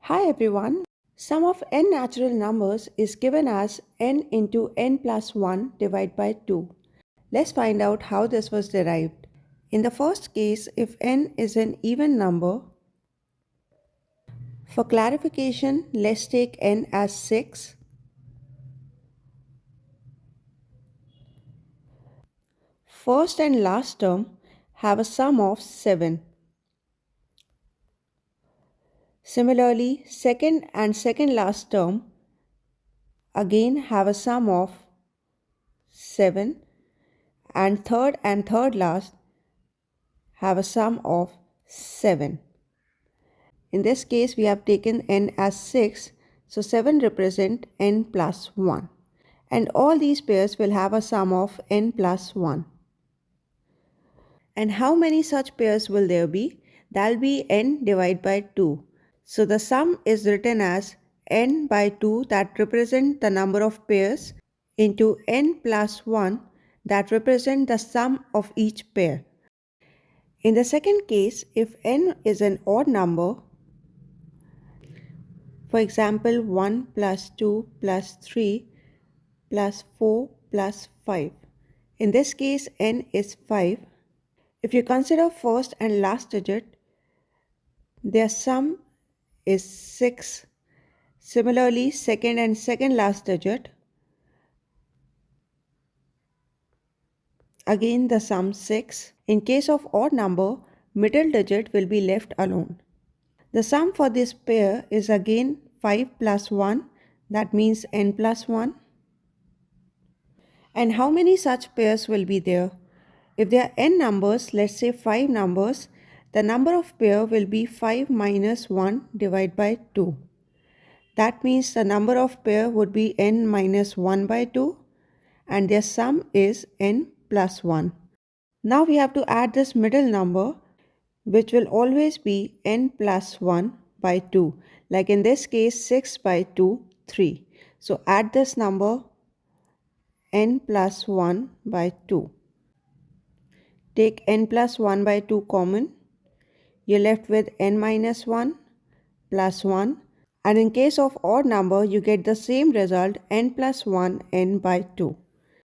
Hi everyone. Sum of n natural numbers is given as n into n plus 1 divided by 2. Let's find out how this was derived. In the first case, if n is an even number, for clarification, let's take n as 6. First and last term have a sum of 7. Similarly, second and second last term again have a sum of 7, and third last have a sum of 7. In this case, we have taken n as 6, so 7 represent n plus 1. And all these pairs will have a sum of n plus 1. And how many such pairs will there be? That will be n divided by 2. So the sum is written as n by 2, that represent the number of pairs, into n plus 1, that represent the sum of each pair. In the second case, if n is an odd number, for example 1 plus 2 plus 3 plus 4 plus 5. In this case, n is 5. If you consider first and last digit, their sum is 6. Similarly, second and second last digit, again the sum 6. In case of odd number, middle digit will be left alone. The sum for this pair is again 5 plus 1, that means n plus 1. And how many such pairs will be there? If there are n numbers, let's say 5 numbers, the number of pair will be 5 minus 1 divided by 2. That means the number of pair would be n minus 1 by 2, and their sum is n plus 1. Now we have to add this middle number, which will always be n plus 1 by 2. Like in this case, 6 by 2, 3. So add this number n plus 1 by 2. Take n plus 1 by 2 common. You're left with n minus 1 plus 1. And in case of odd number, you get the same result, n plus 1 n by 2.